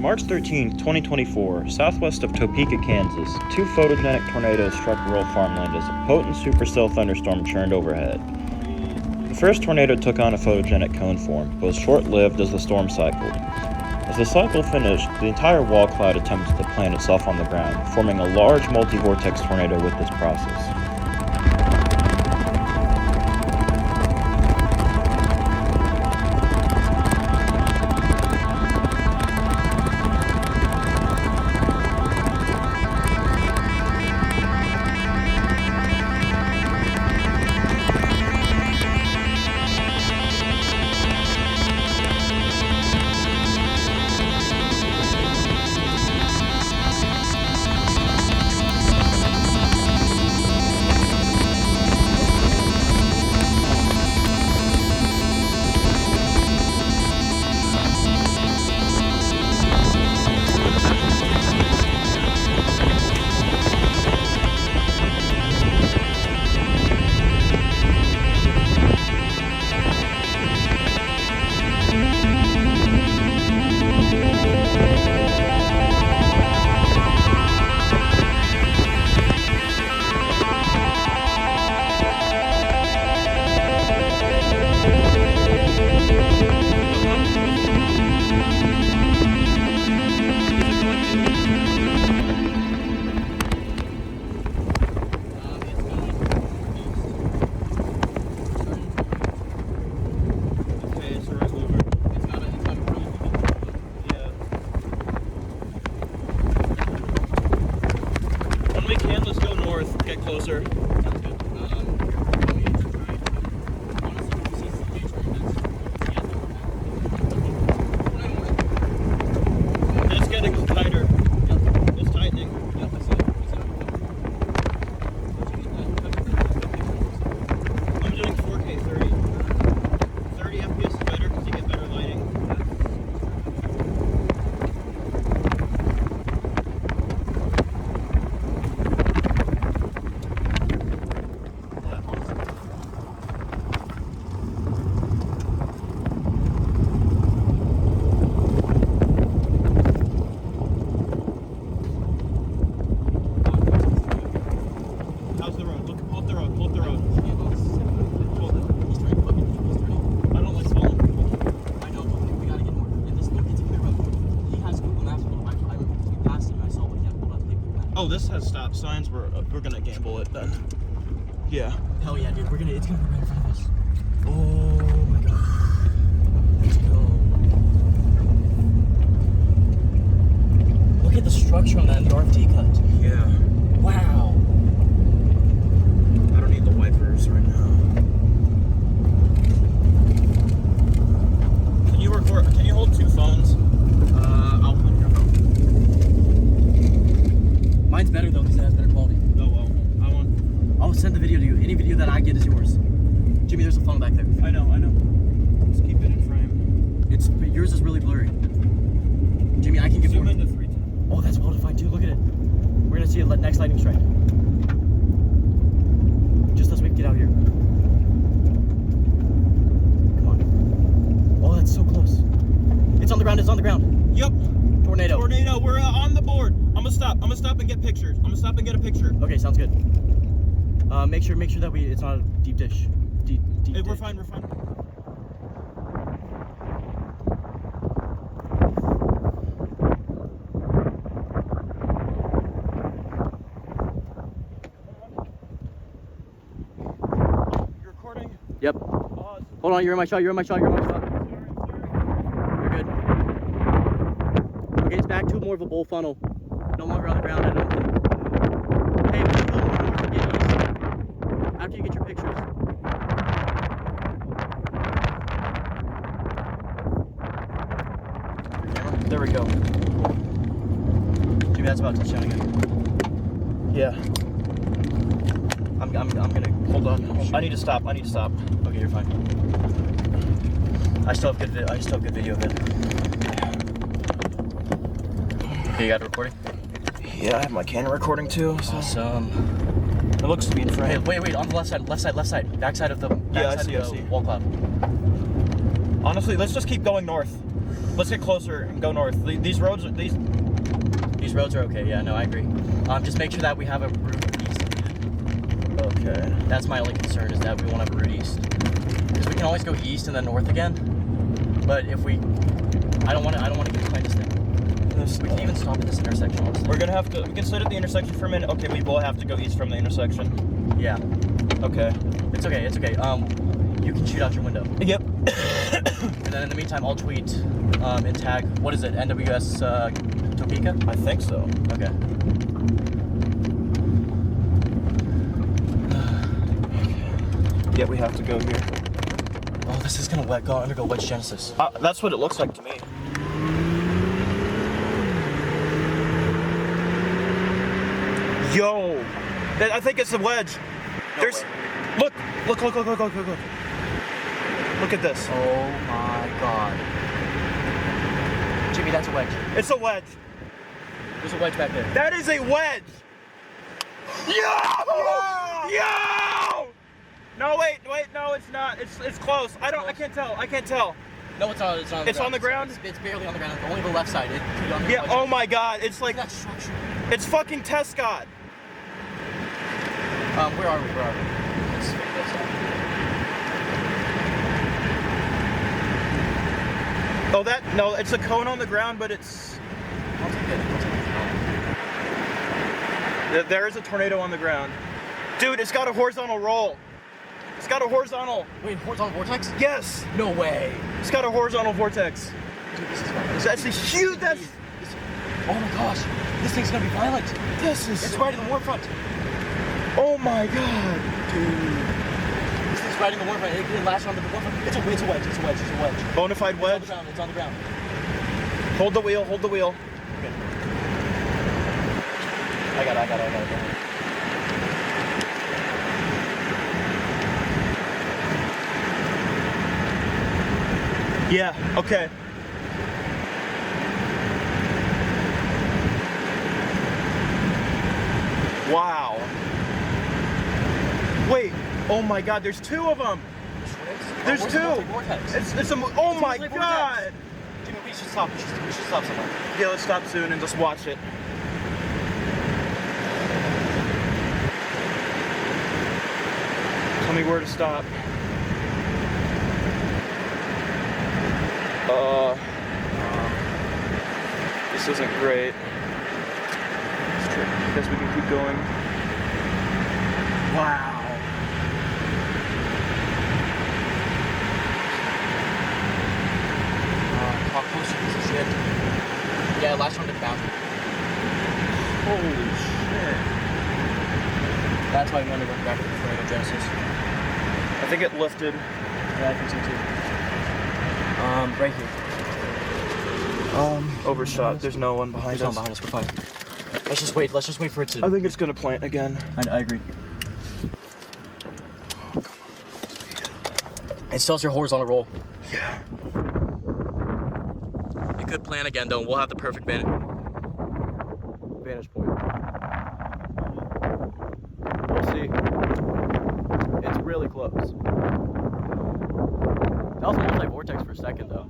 On March 13, 2024, southwest of Topeka, Kansas, two photogenic tornadoes struck rural farmland as a potent supercell thunderstorm churned overhead. The first tornado took on a photogenic cone form, but was short-lived as the storm cycled. As the cycle finished, the entire wall cloud attempted to plant itself on the ground, forming a large multi-vortex tornado with this process. We can, let's go north, get closer. Sounds good. It's getting tighter. It's tightening. I'm doing 4K 30. 30 FPS is better because you get better lighting. Oh, this has stop signs. We're gonna gamble it then. Yeah. Hell yeah, dude. It's gonna be right in front of us. Oh my god. Let's go. Look at the structure on that in the RFD cut. Yeah. Wow. I don't need the wipers right now. Can you record? Can you hold two phones? I'll hold your phone. Mine's better though because it has better quality. Oh well. I'll send the video to you. Any video that I get is yours. Jimmy, there's a funnel back there. I know. Let's keep it in frame. Yours is really blurry. Jimmy, I can get Zoom more. into 3 times. Oh, that's well defined too. Look at it. We're gonna see a next lightning strike. Just as we get out here. Come on. Oh, that's so close. It's on the ground. It's on the ground. Yep. Tornado. Tornado. We're on the board. I'm gonna stop and get pictures. I'm gonna stop and get a picture. Okay, sounds good. Make sure that it's not a deep dish. Deep Hey, we're dish. fine. You're recording? Yep. Pause. Hold on, you're in my shot. You're Sorry. good. Okay, it's back to more of a bowl funnel. No longer on the ground, I don't think. Hey, we'll go more north and get east. After you get your pictures. There we go. Jimmy, that's about to touch down again. Yeah. I'm gonna Hold on. I need to stop. Okay, you're fine. I still have good video of it. Okay, you got it recording? Yeah, I have my camera recording too. So. Awesome. It looks to be in frame. Hey, wait, on the left side, back side of the Yeah, I see. wall cloud. Honestly, let's just keep going north. Let's get closer and go north. These roads are These roads are okay. Yeah, no, I agree. Just make sure that we have a route east. okay. That's my only concern, is that we won't have a route east. Because we can always go east and then north again. But if we, I don't want to get behind this thing. We can even stop at this intersection. Honestly. We're gonna have to. We can sit at the intersection for a minute. Okay, we will have to go east from the intersection. Yeah. Okay. It's okay. It's okay. You can shoot out your window. Yep. And then in the meantime, I'll tweet and tag. What is it? NWS Topeka? I think so. Okay. Yeah, we have to go here. Oh, this is gonna undergo Wedge Genesis. That's what it looks like to me. Yo, I think it's a wedge. No There's, way. look. Look at this. Oh my god. Jimmy, that's a wedge. It's a wedge. There's a wedge back there. That is a wedge. Yo! No, wait, no, it's not. It's close. I can't tell. No, it's on. It's on the ground? It's barely on the ground. Only the left side. It could be on the Yeah. wedge. Oh my God. It's like That structure. it's fucking Tescott. Where are we? Let's figure this out. Oh, no, it's a cone on the ground, but it's. I'll take it. There is a tornado on the ground. Dude, it's got a horizontal roll. It's got a horizontal. Wait, horizontal vortex? Yes. No way. It's got a horizontal vortex. Dude, this is violent. That's a huge. That's. Oh my gosh. This thing's gonna be violent. This is. It's right in the warfront. Oh my God, dude. This thing's right in the warfront. It can latch onto the warfront. It's a wedge. It's a wedge. Bonafide wedge. It's on the ground. Hold the wheel. Okay. I got it. Yeah. Okay. Wow. Wait. Oh my God. There's two of them. There's where's two. the multi-vortex? It's a. Oh my multi-vortex. God. Jimmy, we should stop. We should stop somewhere. Yeah. Let's stop soon and just watch it. Tell me where to stop. This isn't great. I guess we can keep going. Wow. How close is this shit? Yeah, last one to the boundary. Holy shit. That's why we want to go back to the tornado genesis. I think it lifted. Yeah, I think so too. Right here. Overshot. There's no one behind There's us. no one behind us. We're fine. Let's just wait. Let's just wait for it to. I think it's gonna plant again. I agree. It still has your horizontal roll. Yeah. It could plant again though. We'll have the perfect vantage point. We'll see. It's really close. That was a multi-vortex for a second though.